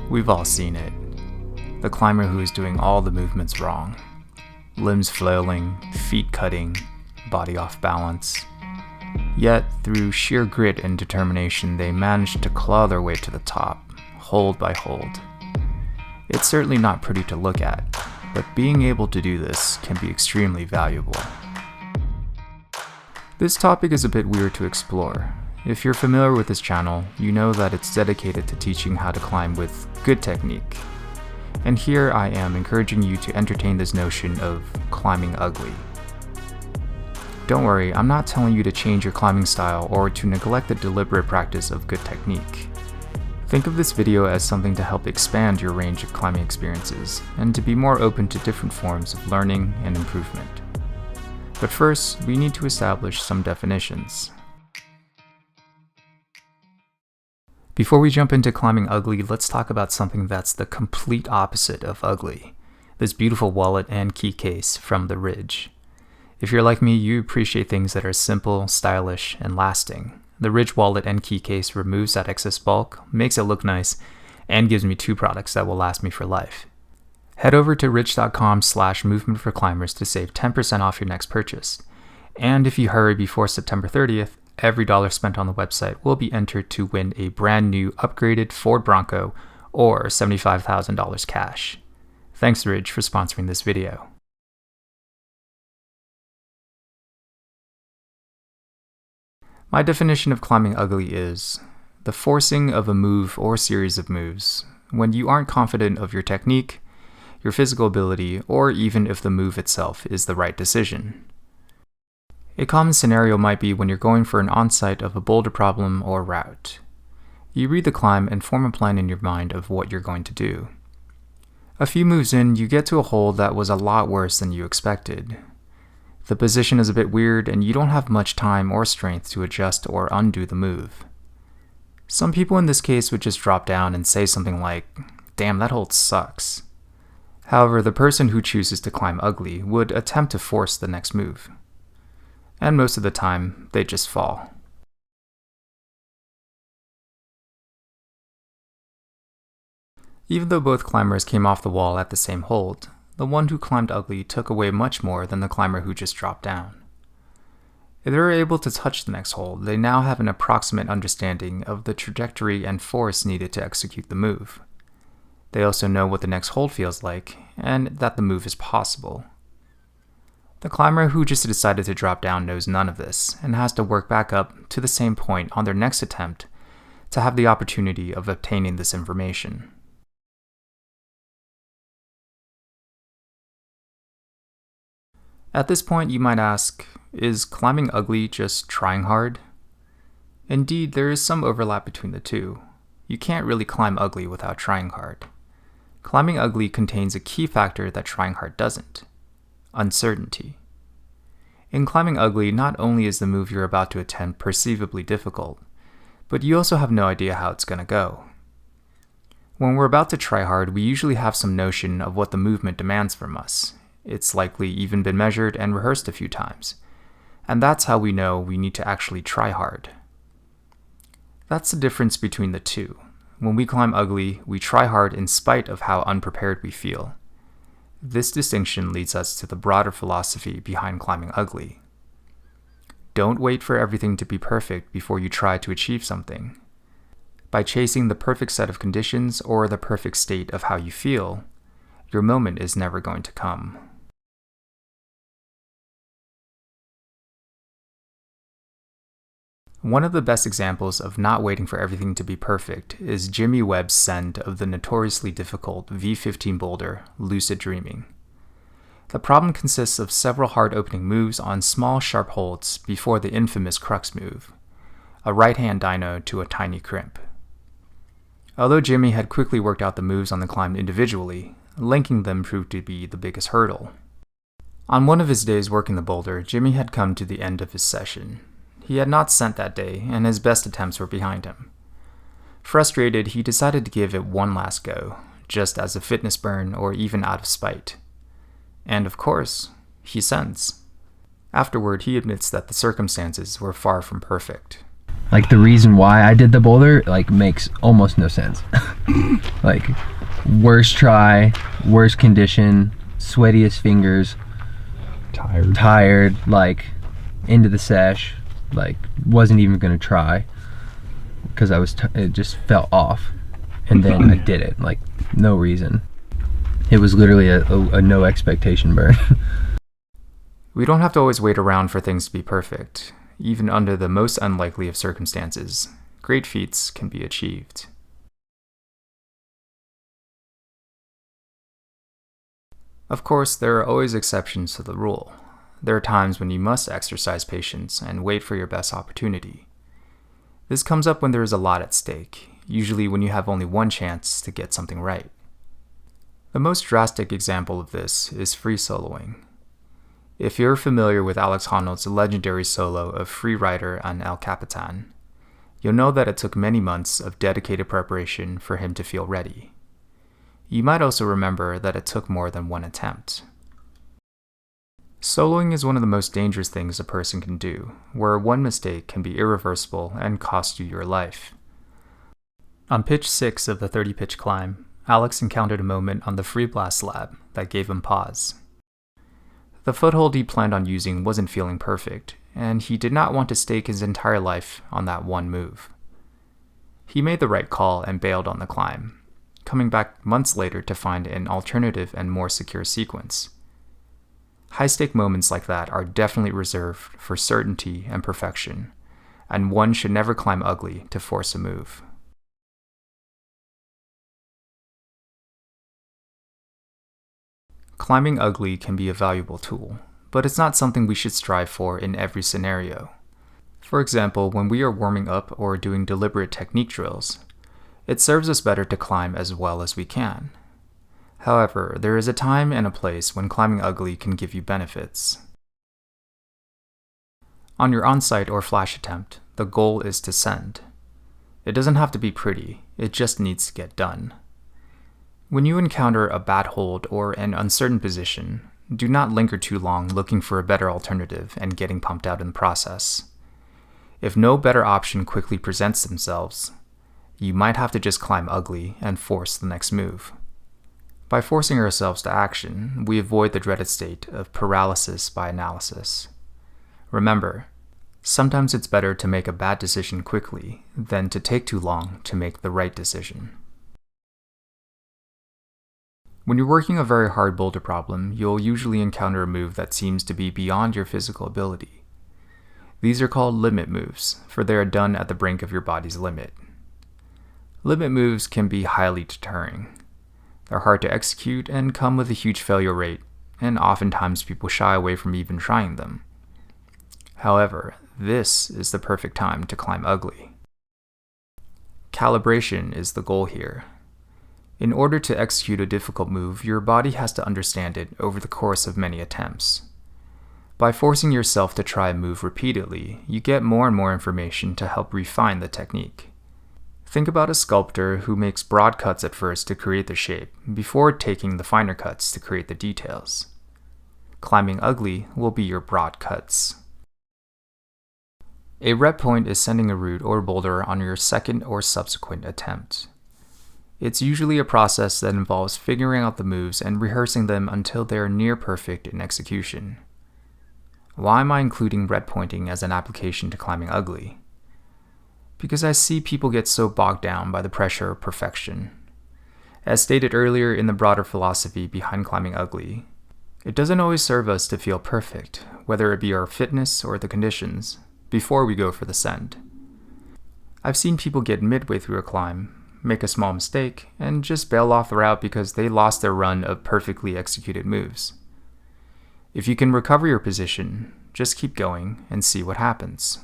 We've all seen it. The climber who is doing all the movements wrong. Limbs flailing, feet cutting, body off balance. Yet, through sheer grit and determination, they manage to claw their way to the top, hold by hold. It's certainly not pretty to look at, but being able to do this can be extremely valuable. This topic is a bit weird to explore. If you're familiar with this channel, you know that it's dedicated to teaching how to climb with good technique. And here I am encouraging you to entertain this notion of climbing ugly. Don't worry, I'm not telling you to change your climbing style or to neglect the deliberate practice of good technique. Think of this video as something to help expand your range of climbing experiences and to be more open to different forms of learning and improvement. But first, we need to establish some definitions. Before we jump into climbing ugly, let's talk about something that's the complete opposite of ugly. This beautiful wallet and key case from The Ridge. If you're like me, you appreciate things that are simple, stylish, and lasting. The Ridge wallet and key case removes that excess bulk, makes it look nice, and gives me 2 products that will last me for life. Head over to ridge.com/movement for climbers to save 10% off your next purchase. And if you hurry before September 30th, every dollar spent on the website will be entered to win a brand new upgraded Ford Bronco or $75,000 cash. Thanks Ridge for sponsoring this video. My definition of climbing ugly is the forcing of a move or series of moves when you aren't confident of your technique, your physical ability, or even if the move itself is the right decision. A common scenario might be when you're going for an on-site of a boulder problem or route. You read the climb and form a plan in your mind of what you're going to do. A few moves in, you get to a hold that was a lot worse than you expected. The position is a bit weird and you don't have much time or strength to adjust or undo the move. Some people in this case would just drop down and say something like, "Damn, that hold sucks." However, the person who chooses to climb ugly would attempt to force the next move. And most of the time, they just fall. Even though both climbers came off the wall at the same hold, the one who climbed ugly took away much more than the climber who just dropped down. If they were able to touch the next hold, they now have an approximate understanding of the trajectory and force needed to execute the move. They also know what the next hold feels like, and that the move is possible. The climber who just decided to drop down knows none of this, and has to work back up to the same point on their next attempt to have the opportunity of obtaining this information. At this point, you might ask, is climbing ugly just trying hard? Indeed, there is some overlap between the two. You can't really climb ugly without trying hard. Climbing ugly contains a key factor that trying hard doesn't: uncertainty. In climbing ugly, not only is the move you're about to attempt perceivably difficult, but you also have no idea how it's going to go. When we're about to try hard, we usually have some notion of what the movement demands from us. It's likely even been measured and rehearsed a few times, and that's how we know we need to actually try hard. That's the difference between the two. When we climb ugly, we try hard in spite of how unprepared we feel. This distinction leads us to the broader philosophy behind climbing ugly. Don't wait for everything to be perfect before you try to achieve something. By chasing the perfect set of conditions or the perfect state of how you feel, your moment is never going to come. One of the best examples of not waiting for everything to be perfect is Jimmy Webb's send of the notoriously difficult V15 boulder, Lucid Dreaming. The problem consists of several hard opening moves on small sharp holds before the infamous crux move, a right-hand dyno to a tiny crimp. Although Jimmy had quickly worked out the moves on the climb individually, linking them proved to be the biggest hurdle. On one of his days working the boulder, Jimmy had come to the end of his session. He had not sent that day, and his best attempts were behind him. Frustrated, he decided to give it one last go, just as a fitness burn or even out of spite. And of course, he sends. Afterward, he admits that the circumstances were far from perfect. Like, the reason why I did the boulder, like, makes almost no sense. Like, worst try, worst condition, sweatiest fingers, tired, like, into the sesh, like, wasn't even gonna try because it just felt off, and then I did it, like, no reason. It was literally a no expectation burn. We don't have to always wait around for things to be perfect. Even under the most unlikely of circumstances, great feats can be achieved. Of course, there are always exceptions to the rule. There are times when you must exercise patience and wait for your best opportunity. This comes up when there is a lot at stake, usually when you have only one chance to get something right. The most drastic example of this is free soloing. If you're familiar with Alex Honnold's legendary solo of Free Rider on El Capitan, you'll know that it took many months of dedicated preparation for him to feel ready. You might also remember that it took more than one attempt. Soloing is one of the most dangerous things a person can do, where one mistake can be irreversible and cost you your life. On pitch 6 of the 30-pitch climb, Alex encountered a moment on the free blast slab that gave him pause. The foothold he planned on using wasn't feeling perfect, and he did not want to stake his entire life on that one move. He made the right call and bailed on the climb, coming back months later to find an alternative and more secure sequence. High-stake moments like that are definitely reserved for certainty and perfection, and one should never climb ugly to force a move. Climbing ugly can be a valuable tool, but it's not something we should strive for in every scenario. For example, when we are warming up or doing deliberate technique drills, it serves us better to climb as well as we can. However, there is a time and a place when climbing ugly can give you benefits. On your on-site or flash attempt, the goal is to send. It doesn't have to be pretty, it just needs to get done. When you encounter a bad hold or an uncertain position, do not linger too long looking for a better alternative and getting pumped out in the process. If no better option quickly presents themselves, you might have to just climb ugly and force the next move. By forcing ourselves to action, we avoid the dreaded state of paralysis by analysis. Remember, sometimes it's better to make a bad decision quickly than to take too long to make the right decision. When you're working a very hard boulder problem, you'll usually encounter a move that seems to be beyond your physical ability. These are called limit moves, for they are done at the brink of your body's limit. Limit moves can be highly deterring. They're hard to execute and come with a huge failure rate, and oftentimes people shy away from even trying them. However, this is the perfect time to climb ugly. Calibration is the goal here. In order to execute a difficult move, your body has to understand it over the course of many attempts. By forcing yourself to try a move repeatedly, you get more and more information to help refine the technique. Think about a sculptor who makes broad cuts at first to create the shape, before taking the finer cuts to create the details. Climbing ugly will be your broad cuts. A rep point is sending a route or boulder on your second or subsequent attempt. It's usually a process that involves figuring out the moves and rehearsing them until they are near perfect in execution. Why am I including red pointing as an application to climbing ugly? Because I see people get so bogged down by the pressure of perfection. As stated earlier in the broader philosophy behind climbing ugly, it doesn't always serve us to feel perfect, whether it be our fitness or the conditions, before we go for the send. I've seen people get midway through a climb, make a small mistake, and just bail off the route because they lost their run of perfectly executed moves. If you can recover your position, just keep going and see what happens.